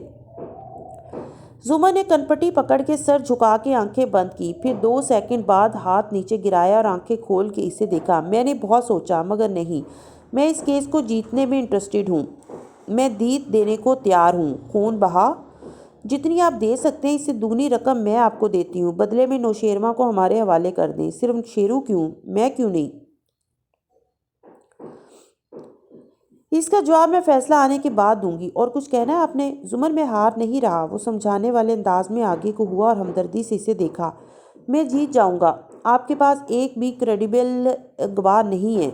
زمر نے کنپٹی پکڑ کے سر جھکا کے آنکھیں بند کی، پھر 2 سیکنڈ بعد ہاتھ نیچے گرایا اور آنکھیں کھول کے اسے دیکھا۔ میں نے بہت سوچا، مگر نہیں، میں اس کیس کو جیتنے میں انٹرسٹڈ ہوں، میں جیت دینے کو تیار ہوں۔ خون بہا، جتنی آپ دے سکتے ہیں اس سے دگنی رقم میں آپ کو دیتی ہوں، بدلے میں نوشیروہ کو ہمارے حوالے کر دیں۔ صرف شیرو کیوں، میں کیوں نہیں؟ اس کا جواب میں فیصلہ آنے کے بعد دوں گی۔ اور کچھ کہنا ہے آپ نے؟ زمر میں ہار نہیں رہا، وہ سمجھانے والے انداز میں آگے کو ہوا اور ہمدردی سے اسے دیکھا۔ میں جیت جاؤں گا، آپ کے پاس ایک بھی کریڈیبل گواہ نہیں ہے،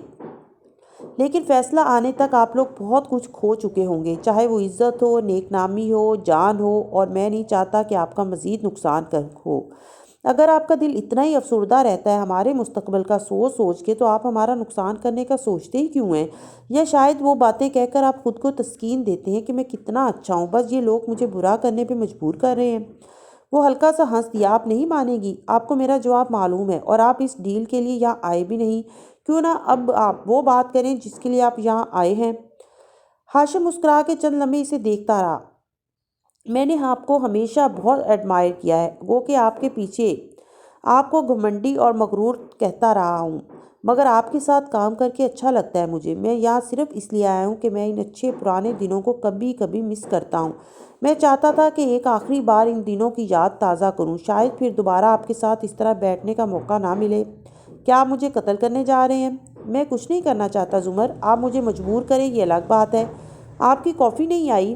لیکن فیصلہ آنے تک آپ لوگ بہت کچھ کھو چکے ہوں گے، چاہے وہ عزت ہو، نیک نامی ہو، جان ہو، اور میں نہیں چاہتا کہ آپ کا مزید نقصان ہو۔ اگر آپ کا دل اتنا ہی افسردہ رہتا ہے ہمارے مستقبل کا سوچ سوچ کے، تو آپ ہمارا نقصان کرنے کا سوچتے ہی کیوں ہیں؟ یا شاید وہ باتیں کہہ کر آپ خود کو تسکین دیتے ہیں کہ میں کتنا اچھا ہوں، بس یہ لوگ مجھے برا کرنے پہ مجبور کر رہے ہیں۔ وہ ہلکا سا ہنس دیا، آپ نہیں مانیں گی، آپ کو میرا جواب معلوم ہے، اور آپ اس ڈیل کے لیے یہاں آئے بھی نہیں، کیوں نہ اب آپ وہ بات کریں جس کے لیے آپ یہاں آئے ہیں؟ ہاشم مسکرا کے چند لمحے اسے دیکھتا رہا۔ میں نے آپ کو ہمیشہ بہت ایڈمائر کیا ہے، گو کہ آپ کے پیچھے آپ کو گھمنڈی اور مغرور کہتا رہا ہوں، مگر آپ کے ساتھ کام کر کے اچھا لگتا ہے مجھے۔ میں یہاں صرف اس لیے آیا ہوں کہ میں ان اچھے پرانے دنوں کو کبھی کبھی مس کرتا ہوں۔ میں چاہتا تھا کہ ایک آخری بار ان دنوں کی یاد تازہ کروں، شاید پھر دوبارہ آپ کے ساتھ اس طرح بیٹھنے کا موقع نہ ملے۔ کیا آپ مجھے قتل کرنے جا رہے ہیں؟ میں کچھ نہیں کرنا چاہتا زمر، آپ مجھے مجبور کریں یہ الگ بات ہے۔ آپ کی کافی نہیں آئی؟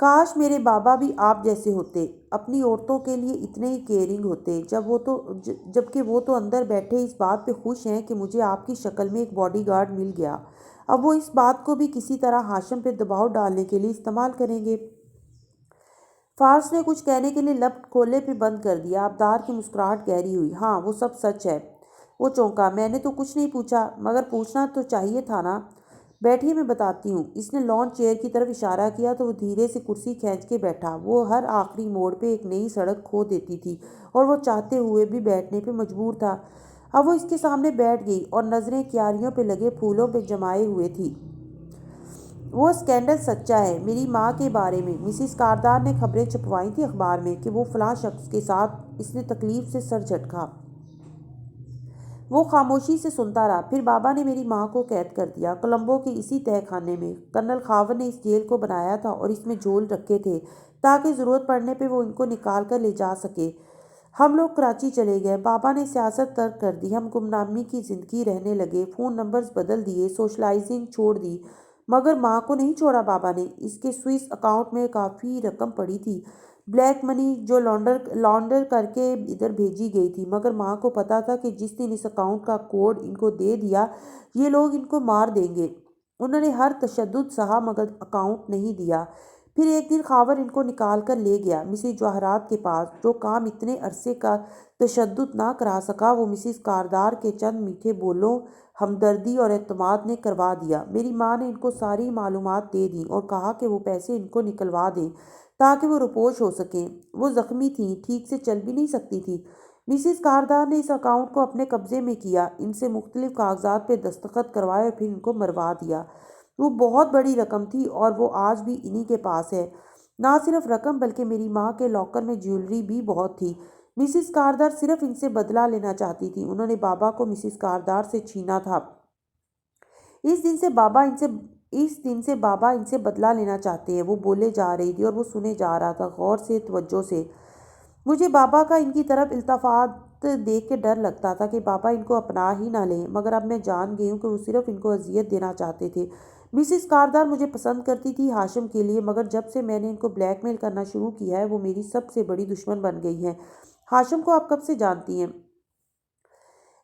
کاش میرے بابا بھی آپ جیسے ہوتے، اپنی عورتوں کے لیے اتنے ہی کیئرنگ ہوتے، جبکہ وہ تو اندر بیٹھے اس بات پہ خوش ہیں کہ مجھے آپ کی شکل میں ایک باڈی گارڈ مل گیا۔ اب وہ اس بات کو بھی کسی طرح ہاشم پہ دباؤ ڈالنے کے لیے استعمال کریں گے۔ فارس نے کچھ کہنے کے لیے لب کھولے پھر بند کر دیا۔ آبدار کی مسکراہٹ گہری ہوئی۔ ہاں وہ سب سچ ہے۔ وہ چونکا۔ میں نے تو کچھ نہیں پوچھا، مگر پوچھنا تو چاہیے تھا نا۔ بیٹھیے میں بتاتی ہوں۔ اس نے لان چیئر کی طرف اشارہ کیا تو وہ دھیرے سے کرسی کھینچ کے بیٹھا۔ وہ ہر آخری موڑ پہ ایک نئی سڑک کھو دیتی تھی اور وہ چاہتے ہوئے بھی بیٹھنے پہ مجبور تھا۔ اب وہ اس کے سامنے بیٹھ گئی اور نظریں کیاریوں پہ لگے پھولوں پہ جمائے ہوئے تھی۔ وہ اسکینڈل سچا ہے میری ماں کے بارے میں۔ مسز کاردار نے خبریں چھپوائی تھیں اخبار میں کہ وہ فلاں شخص کے ساتھ۔ اس نے تکلیف سے سر جھٹکا۔ وہ خاموشی سے سنتا رہا۔ پھر بابا نے میری ماں کو قید کر دیا، کولمبو کے اسی تہہ خانے میں۔ کرنل خاور نے اس جیل کو بنایا تھا اور اس میں جھول رکھے تھے تاکہ ضرورت پڑنے پہ وہ ان کو نکال کر لے جا سکے۔ ہم لوگ کراچی چلے گئے۔ بابا نے سیاست ترک کر دی۔ ہم گمنامی کی زندگی رہنے لگے، فون نمبرز بدل دیے، سوشلائزنگ چھوڑ دی، مگر ماں کو نہیں چھوڑا بابا نے۔ اس کے سوئس اکاؤنٹ میں کافی رقم پڑی تھی، بلیک منی جو لانڈر کر کے ادھر بھیجی گئی تھی، مگر ماں کو پتا تھا کہ جس دن اس اکاؤنٹ کا کوڈ ان کو دے دیا یہ لوگ ان کو مار دیں گے۔ انہوں نے ہر تشدد سہا مگر اکاؤنٹ نہیں دیا۔ پھر ایک دن خاور ان کو نکال کر لے گیا مسز جواہرات کے پاس۔ جو کام اتنے عرصے کا تشدد نہ کرا سکا وہ مسز کاردار کے چند میٹھے بولوں، ہمدردی اور اعتماد نے کروا دیا۔ میری ماں نے ان کو ساری معلومات دے دیں اور کہا کہ وہ پیسے ان کو نکلوا دیں تاکہ وہ روپوش ہو سکیں۔ وہ زخمی تھیں، ٹھیک سے چل بھی نہیں سکتی تھیں۔ مسز کاردار نے اس اکاؤنٹ کو اپنے قبضے میں کیا، ان سے مختلف کاغذات پہ دستخط کروائے اور پھر ان کو مروا دیا۔ وہ بہت بڑی رقم تھی اور وہ آج بھی انہی کے پاس ہے۔ نہ صرف رقم بلکہ میری ماں کے لاکر میں جیولری بھی بہت تھی۔ مسز کاردار صرف ان سے بدلہ لینا چاہتی تھی۔ انہوں نے بابا کو مسز کاردار سے چھینا تھا۔ اس دن سے بابا ان سے بدلہ لینا چاہتے ہیں، وہ بولے جا رہی تھی اور وہ سنے جا رہا تھا غور سے، توجہ سے۔ مجھے بابا کا ان کی طرف التفات دیکھ کے ڈر لگتا تھا کہ بابا ان کو اپنا ہی نہ لیں، مگر اب میں جان گئی ہوں کہ وہ صرف ان کو اذیت دینا چاہتے تھے۔ مسز کاردار مجھے پسند کرتی تھی ہاشم کے لیے، مگر جب سے میں نے ان کو بلیک میل کرنا شروع کیا ہے وہ میری سب سے بڑی دشمن بن گئی ہیں۔ ہاشم کو آپ کب سے جانتی ہیں؟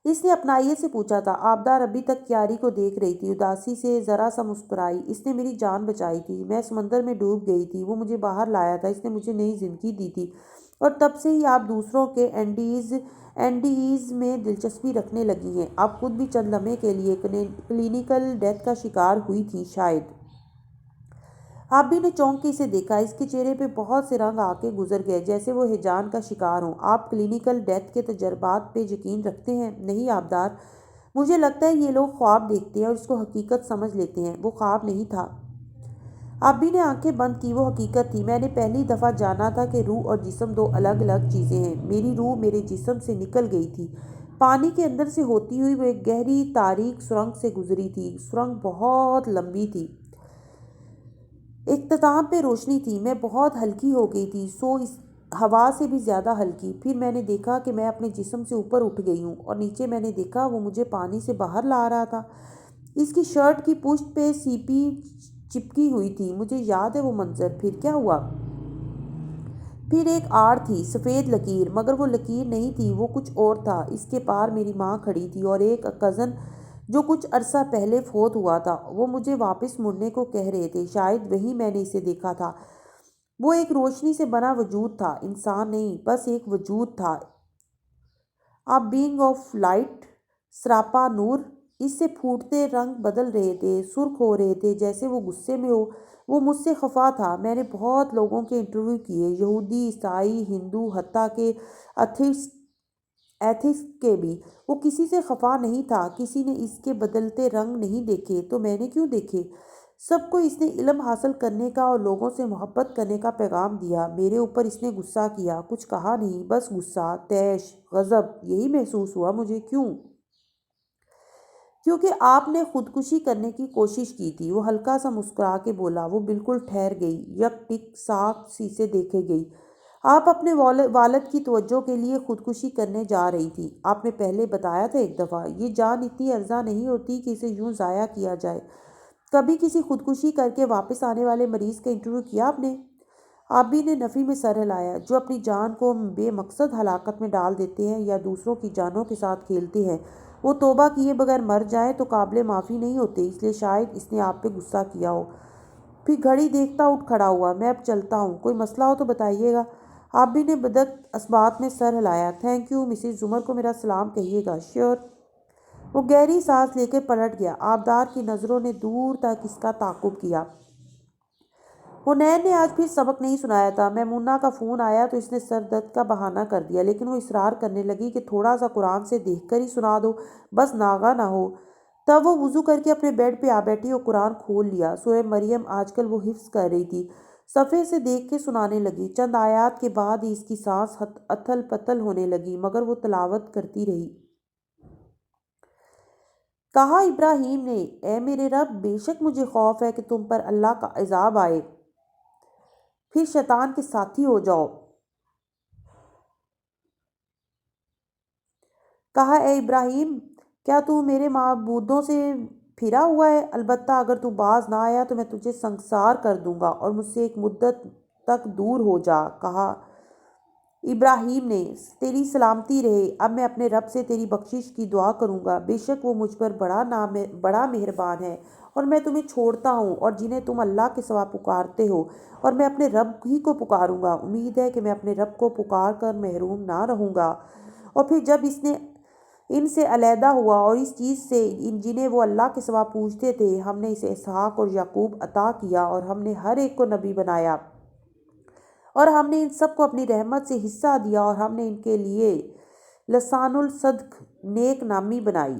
اس نے اپنائیت سے پوچھا تھا۔ آبدار ابھی تک کیاری کو دیکھ رہی تھی، اداسی سے ذرا سا مسکرائی۔ اس نے میری جان بچائی تھی، میں سمندر میں ڈوب گئی تھی، وہ مجھے باہر لایا تھا، اس نے مجھے نئی زندگی دی تھی، اور تب سے ہی آپ دوسروں کے اینڈیز میں دلچسپی رکھنے لگی ہیں۔ آپ خود بھی چند لمحے کے لیے کلینیکل ڈیتھ کا شکار ہوئی تھی شاید۔ آبی نے چونک کے اسے دیکھا۔ اس کے چہرے پہ بہت سے رنگ آ کے گزر گئے، جیسے وہ ہیجان کا شکار ہوں۔ آپ کلینیکل ڈیتھ کے تجربات پہ یقین رکھتے ہیں؟ نہیں آبدار، مجھے لگتا ہے یہ لوگ خواب دیکھتے ہیں اور اس کو حقیقت سمجھ لیتے ہیں۔ وہ خواب نہیں تھا۔ آبی نے آنکھیں بند کی۔ وہ حقیقت تھی۔ میں نے پہلی دفعہ جانا تھا کہ روح اور جسم دو الگ الگ چیزیں ہیں۔ میری روح میرے جسم سے نکل گئی تھی، پانی کے اندر سے ہوتی ہوئی وہ ایک گہری تاریک سرنگ سے گزری تھی۔ سرنگ بہت لمبی تھی، اختتام پہ روشنی تھی۔ میں بہت ہلکی ہو گئی تھی، اس ہوا سے بھی زیادہ ہلکی۔ پھر میں نے دیکھا کہ میں اپنے جسم سے اوپر اٹھ گئی ہوں اور نیچے میں نے دیکھا وہ مجھے پانی سے باہر لا رہا تھا۔ اس کی شرٹ کی پشت پہ سیپی چپکی ہوئی تھی، مجھے یاد ہے وہ منظر۔ پھر کیا ہوا؟ پھر ایک آڑ تھی، سفید لکیر، مگر وہ لکیر نہیں تھی، وہ کچھ اور تھا۔ اس کے پار میری ماں کھڑی تھی اور ایک کزن جو کچھ عرصہ پہلے فوت ہوا تھا۔ وہ مجھے واپس مڑنے کو کہہ رہے تھے، شاید وہیں میں نے اسے دیکھا تھا۔ وہ ایک روشنی سے بنا وجود تھا، انسان نہیں، بس ایک وجود تھا، a being of light، سراپا نور۔ اس سے پھوٹتے رنگ بدل رہے تھے، سرخ ہو رہے تھے، جیسے وہ غصے میں ہو۔ وہ مجھ سے خفا تھا۔ میں نے بہت لوگوں کے انٹرویو کیے، یہودی، عیسائی، ہندو، حتیٰ کہ ایتھسٹ کے بھی۔ وہ کسی سے خفا نہیں تھا۔ کسی نے اس کے بدلتے رنگ نہیں دیکھے، تو میں نے کیوں دیکھے؟ سب کو اس نے علم حاصل کرنے کا اور لوگوں سے محبت کرنے کا پیغام دیا۔ میرے اوپر اس نے غصہ کیا، کچھ کہا نہیں، بس غصہ، طیش، غضب، یہی محسوس ہوا مجھے۔ کیوں؟ کیونکہ آپ نے خودکشی کرنے کی کوشش کی تھی۔ وہ ہلکا سا مسکرا کے بولا۔ وہ بالکل ٹھہر گئی، یک ٹک صاف سی دیکھے گئی۔ آپ اپنے والد کی توجہ کے لیے خودکشی کرنے جا رہی تھی، آپ نے پہلے بتایا تھا ایک دفعہ۔ یہ جان اتنی ارزاں نہیں ہوتی کہ اسے یوں ضائع کیا جائے۔ کبھی کسی خودکشی کر کے واپس آنے والے مریض کا انٹرویو کیا آپ نے؟ آبی نے نفی میں سر ہلایا۔ جو اپنی جان کو بے مقصد ہلاکت میں ڈال دیتے ہیں یا دوسروں کی جانوں کے ساتھ کھیلتے ہیں وہ توبہ کیے بغیر مر جائیں تو قابل معافی نہیں ہوتے، اس لیے شاید اس نے آپ پہ غصہ کیا ہو۔ پھر گھڑی دیکھتا اٹھ کھڑا ہوا۔ میں اب چلتا ہوں، کوئی مسئلہ ہو تو بتائیے گا۔ آبی نے بدک اسبات میں سر ہلایا۔ تھینک یو، مسز زمر کو میرا سلام کہیے گا۔ شیور۔ وہ گہری سانس لے کر پلٹ گیا۔ آبدار کی نظروں نے دور تک اس کا تعاقب کیا۔ حنین نے آج پھر سبق نہیں سنایا تھا۔ میمونہ کا فون آیا تو اس نے سر درد کا بہانہ کر دیا، لیکن وہ اصرار کرنے لگی کہ تھوڑا سا قرآن سے دیکھ کر ہی سنا دو، بس ناغہ نہ ہو۔ تب وہ وضو کر کے اپنے بیڈ پہ آ بیٹھی اور قرآن کھول لیا۔ سورہ مریم آج کل وہ حفظ کر رہی تھی۔ صفحے سے دیکھ کے سنانے لگی۔ چند آیات کے بعد ہی اس کی سانس اتھل پتھل ہونے لگی، مگر وہ تلاوت کرتی رہی۔ کہا ابراہیم نے، اے میرے رب، بے شک مجھے خوف ہے کہ تم پر اللہ کا عذاب آئے، پھر شیطان کے ساتھی ہو جاؤ۔ کہا اے ابراہیم، کیا تو میرے معبودوں سے پھرا ہوا ہے؟ البتہ اگر تو باز نہ آیا تو میں تجھے سنگسار کر دوں گا اور مجھ سے ایک مدت تک دور ہو جا۔ کہا ابراہیم نے، تیری سلامتی رہے، اب میں اپنے رب سے تیری بخشش کی دعا کروں گا، بے شک وہ مجھ پر بڑا مہربان ہے، اور میں تمہیں چھوڑتا ہوں اور جنہیں تم اللہ کے سوا پکارتے ہو، اور میں اپنے رب ہی کو پکاروں گا، امید ہے کہ میں اپنے رب کو پکار کر محروم نہ رہوں گا۔ اور پھر جب اس نے ان سے علیحدہ ہوا اور اس چیز سے جنہیں وہ اللہ کے سوا پوجتے تھے، ہم نے اسے اسحاق اور یعقوب عطا کیا، اور ہم نے ہر ایک کو نبی بنایا، اور ہم نے ان سب کو اپنی رحمت سے حصہ دیا، اور ہم نے ان کے لیے لسان الصدق نیک نامی بنائی۔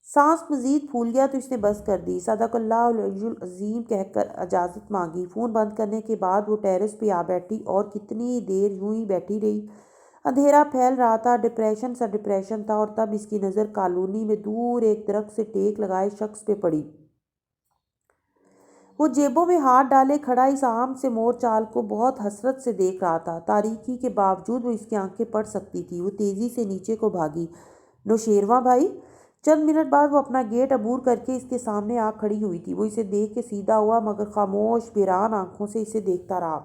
سانس مزید پھول گیا تو اس نے بس کر دی۔ صدق اللہ العلی العظیم کہہ کر اجازت مانگی۔ فون بند کرنے کے بعد وہ ٹیرس پہ آ بیٹھی اور کتنی دیر یوں ہی بیٹھی رہی۔ اندھیرا پھیل رہا تھا، ڈپریشن سا ڈپریشن تھا، اور تب اس کی نظر کالونی میں دور ایک درخت سے ٹیک لگائے شخص پہ پڑی۔ وہ جیبوں میں ہاتھ ڈالے کھڑا اس عام سے مور چال کو بہت حسرت سے دیکھ رہا تھا۔ تاریکی کے باوجود وہ اس کی آنکھیں پڑ سکتی تھی۔ وہ تیزی سے نیچے کو بھاگی۔ نوشیروان بھائی؟ چند منٹ بعد وہ اپنا گیٹ عبور کر کے اس کے سامنے آ کھڑی ہوئی تھی۔ وہ اسے دیکھ کے سیدھا ہوا، مگر خاموش ویران آنکھوں سے اسے دیکھتا رہا۔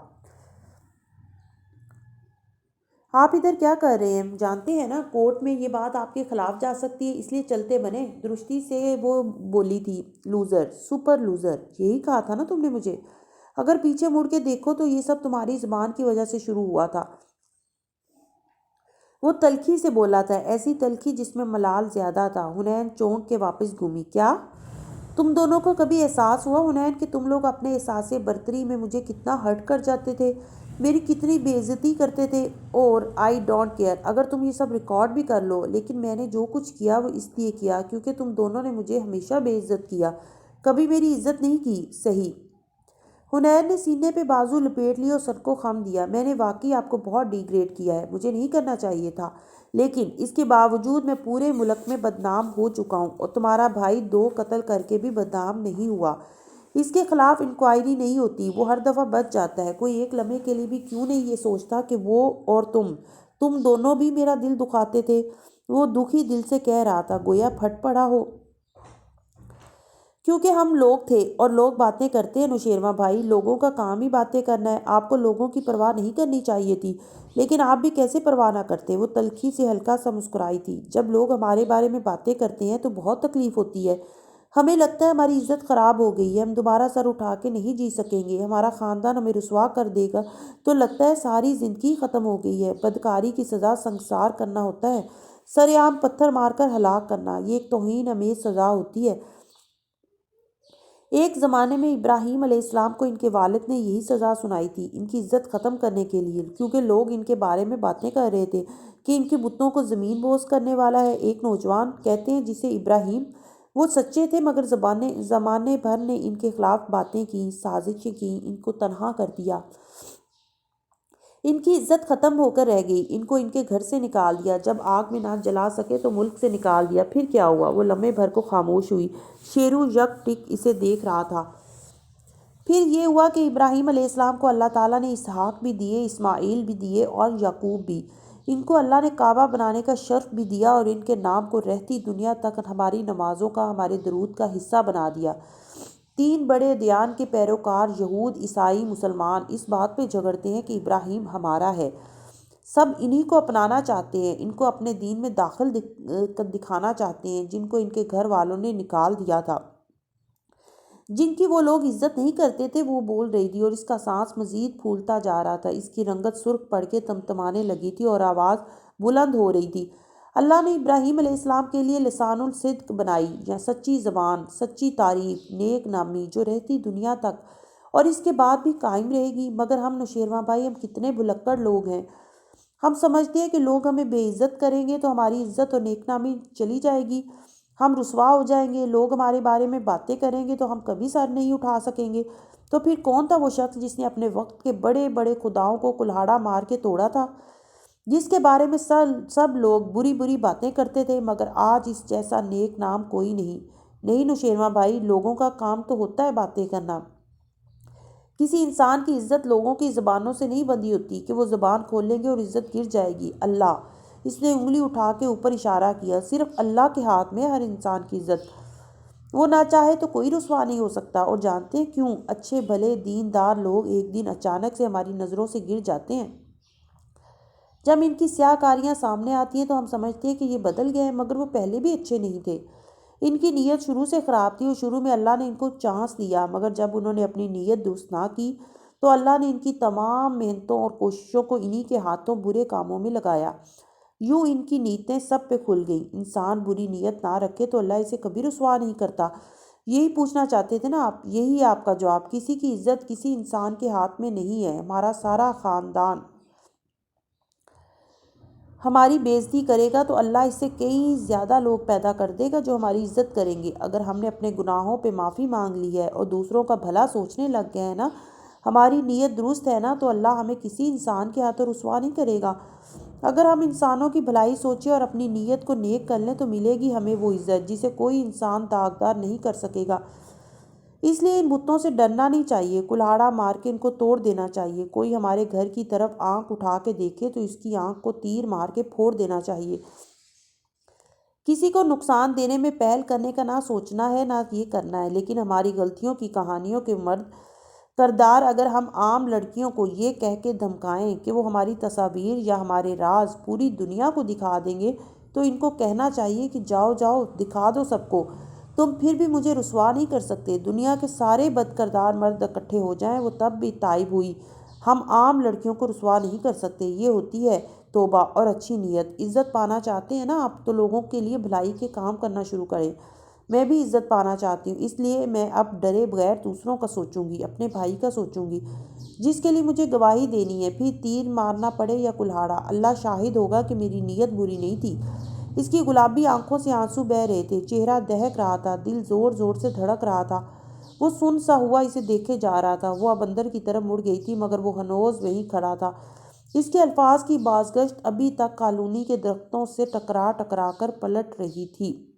آپ ادھر کیا کر رہے ہیں؟ جانتے ہیں نا کورٹ میں یہ بات آپ کے خلاف جا سکتی ہے، اس لیے چلتے بنے۔ درستی سے وہ بولی تھی۔ لوزر، سپر لوزر، یہی کہا تھا نا تم نے مجھے؟ اگر پیچھے مڑ کے دیکھو تو یہ سب تمہاری زبان کی وجہ سے شروع ہوا تھا۔ وہ تلخی سے بولا تھا، ایسی تلخی جس میں ملال زیادہ تھا۔ حنین چونک کے واپس گھومی۔ کیا تم دونوں کو کبھی احساس ہوا حنین کہ تم لوگ اپنے احساس برتری میں مجھے کتنا ہرٹ کر جاتے تھے، میری کتنی بے عزتی کرتے تھے؟ اور آئی ڈونٹ کیئر اگر تم یہ سب ریکارڈ بھی کر لو، لیکن میں نے جو کچھ کیا وہ اس لیے کیا کیونکہ تم دونوں نے مجھے ہمیشہ بے عزت کیا، کبھی میری عزت نہیں کی، صحیح؟ حنین نے سینے پہ بازو لپیٹ لی اور سر کو خم دیا۔ میں نے واقعی آپ کو بہت ڈیگریڈ کیا ہے، مجھے نہیں کرنا چاہیے تھا، لیکن اس کے باوجود میں پورے ملک میں بدنام ہو چکا ہوں، اور تمہارا بھائی 2 قتل کر کے بھی بدنام نہیں ہوا۔ اس کے خلاف انکوائری نہیں ہوتی، وہ ہر دفعہ بچ جاتا ہے۔ کوئی ایک لمحے کے لیے بھی کیوں نہیں یہ سوچتا کہ وہ اور تم دونوں بھی میرا دل دکھاتے تھے؟ وہ دکھی دل سے کہہ رہا تھا، گویا پھٹ پڑا ہو۔ کیونکہ ہم لوگ تھے، اور لوگ باتیں کرتے ہیں نوشیروان بھائی، لوگوں کا کام ہی باتیں کرنا ہے۔ آپ کو لوگوں کی پرواہ نہیں کرنی چاہیے تھی، لیکن آپ بھی کیسے پرواہ نہ کرتے؟ وہ تلخی سے ہلکا سا مسکرائی تھی۔ جب لوگ ہمارے بارے میں باتیں کرتے ہیں تو بہت تکلیف ہوتی ہے، ہمیں لگتا ہے ہماری عزت خراب ہو گئی ہے، ہم دوبارہ سر اٹھا کے نہیں جی سکیں گے، ہمارا خاندان ہمیں رسوا کر دے گا، تو لگتا ہے ساری زندگی ختم ہو گئی ہے۔ بدکاری کی سزا سنگسار کرنا ہوتا ہے، سر عام پتھر مار کر ہلاک کرنا، یہ ایک توہین امیز سزا ہوتی ہے۔ ایک زمانے میں ابراہیم علیہ السلام کو ان کے والد نے یہی سزا سنائی تھی، ان کی عزت ختم کرنے کے لیے، کیونکہ لوگ ان کے بارے میں باتیں کر رہے تھے کہ ان کے بتوں کو زمین بوس کرنے والا ہے۔ ایک نوجوان کہتے ہیں جسے ابراہیم، وہ سچے تھے، مگر زمانے بھر نے ان کے خلاف باتیں کی، سازشیں کی، ان کو تنہا کر دیا۔ ان کی عزت ختم ہو کر رہ گئی، ان کو ان کے گھر سے نکال دیا، جب آگ میں نہ جلا سکے تو ملک سے نکال دیا۔ پھر کیا ہوا؟ وہ لمحے بھر کو خاموش ہوئی۔ شیرو یک ٹک اسے دیکھ رہا تھا۔ پھر یہ ہوا کہ ابراہیم علیہ السلام کو اللہ تعالیٰ نے اسحاق بھی دیے، اسماعیل بھی دیے، اور یعقوب بھی۔ ان کو اللہ نے کعبہ بنانے کا شرف بھی دیا، اور ان کے نام کو رہتی دنیا تک ہماری نمازوں کا، ہمارے درود کا حصہ بنا دیا۔ تین بڑے ادیان کے پیروکار یہود، عیسائی، مسلمان اس بات پہ جھگڑتے ہیں کہ ابراہیم ہمارا ہے۔ سب انہی کو اپنانا چاہتے ہیں، ان کو اپنے دین میں داخل دکھانا چاہتے ہیں، جن کو ان کے گھر والوں نے نکال دیا تھا، جن کی وہ لوگ عزت نہیں کرتے تھے، وہ بول رہی تھی اور اس کا سانس مزید پھولتا جا رہا تھا۔ اس کی رنگت سرخ پڑ کے تمتمانے لگی تھی اور آواز بلند ہو رہی تھی۔ اللہ نے ابراہیم علیہ السلام کے لیے لسان الصدق بنائی، یا سچی زبان، سچی تعریف، نیک نامی، جو رہتی دنیا تک اور اس کے بعد بھی قائم رہے گی۔ مگر ہم نوشیروان بھائی، ہم کتنے بھلکڑ لوگ ہیں۔ ہم سمجھتے ہیں کہ لوگ ہمیں بے عزت کریں گے تو ہماری عزت اور نیک نامی چلی جائے گی، ہم رسوا ہو جائیں گے، لوگ ہمارے بارے میں باتیں کریں گے تو ہم کبھی سر نہیں اٹھا سکیں گے۔ تو پھر کون تھا وہ شخص جس نے اپنے وقت کے بڑے بڑے خداؤں کو کلہاڑا مار کے توڑا تھا، جس کے بارے میں سب لوگ بری بری باتیں کرتے تھے، مگر آج اس جیسا نیک نام کوئی نہیں نوشیروان بھائی، لوگوں کا کام تو ہوتا ہے باتیں کرنا۔ کسی انسان کی عزت لوگوں کی زبانوں سے نہیں بندھی ہوتی کہ وہ زبان کھول لیں گے اور عزت گر جائے گی۔ اللہ، اس نے انگلی اٹھا کے اوپر اشارہ کیا، صرف اللہ کے ہاتھ میں ہر انسان کی عزت، وہ نہ چاہے تو کوئی رسوا نہیں ہو سکتا۔ اور جانتے ہیں کیوں؟ اچھے بھلے دیندار لوگ ایک دن اچانک سے ہماری نظروں سے گر جاتے ہیں۔ جب ان کی سیاہ کاریاں سامنے آتی ہیں تو ہم سمجھتے ہیں کہ یہ بدل گئے ہیں، مگر وہ پہلے بھی اچھے نہیں تھے۔ ان کی نیت شروع سے خراب تھی اور شروع میں اللہ نے ان کو چانس دیا، مگر جب انہوں نے اپنی نیت درست نہ کی تو اللہ نے ان کی تمام محنتوں اور کوششوں کو انہی کے ہاتھوں برے کاموں میں لگایا۔ یوں ان کی نیتیں سب پہ کھل گئیں۔ انسان بری نیت نہ رکھے تو اللہ اسے کبھی رسوا نہیں کرتا۔ یہی پوچھنا چاہتے تھے نا آپ؟ یہی آپ کا جواب۔ کسی کی عزت کسی انسان کے ہاتھ میں نہیں ہے۔ ہمارا سارا خاندان ہماری بے عزتی کرے گا تو اللہ اس سے کئی زیادہ لوگ پیدا کر دے گا جو ہماری عزت کریں گے۔ اگر ہم نے اپنے گناہوں پہ معافی مانگ لی ہے اور دوسروں کا بھلا سوچنے لگ گئے ہیں نا، ہماری نیت درست ہے نا، تو اللہ ہمیں کسی انسان کے ہاتھوں رسوا نہیں کرے گا۔ اگر ہم انسانوں کی بھلائی سوچیں اور اپنی نیت کو نیک کر لیں تو ملے گی ہمیں وہ عزت جسے کوئی انسان داغدار نہیں کر سکے گا۔ اس لیے ان بتوں سے ڈرنا نہیں چاہیے، کلہاڑا مار کے ان کو توڑ دینا چاہیے۔ کوئی ہمارے گھر کی طرف آنکھ اٹھا کے دیکھے تو اس کی آنکھ کو تیر مار کے پھوڑ دینا چاہیے۔ کسی کو نقصان دینے میں پہل کرنے کا نہ سوچنا ہے نہ یہ کرنا ہے، لیکن ہماری غلطیوں کی کہانیوں کے مرد کردار اگر ہم عام لڑکیوں کو یہ کہہ کے دھمکائیں کہ وہ ہماری تصاویر یا ہمارے راز پوری دنیا کو دکھا دیں گے تو ان کو کہنا چاہیے کہ جاؤ جاؤ دکھا دو سب کو، تم پھر بھی مجھے رسوا نہیں کر سکتے۔ دنیا کے سارے بد کردار مرد اکٹھے ہو جائیں وہ تب بھی تائب ہوئی، ہم عام لڑکیوں کو رسوا نہیں کر سکتے۔ یہ ہوتی ہے توبہ اور اچھی نیت۔ عزت پانا چاہتے ہیں نا آپ، تو لوگوں کے لیے بھلائی کے کام کرنا شروع کریں۔ میں بھی عزت پانا چاہتی ہوں، اس لیے میں اب ڈرے بغیر دوسروں کا سوچوں گی، اپنے بھائی کا سوچوں گی جس کے لیے مجھے گواہی دینی ہے، پھر تیر مارنا پڑے یا کلہاڑا۔ اللہ شاہد ہوگا کہ میری نیت بری نہیں تھی۔ اس کی گلابی آنکھوں سے آنسو بہہ رہے تھے، چہرہ دہک رہا تھا، دل زور زور سے دھڑک رہا تھا۔ وہ سن سا ہوا اسے دیکھے جا رہا تھا۔ وہ اب اندر کی طرف مڑ گئی تھی مگر وہ ہنوز وہیں کھڑا تھا۔ اس کے الفاظ کی بازگشت ابھی تک کالونی کے درختوں سے ٹکرا ٹکرا کر پلٹ رہی تھی۔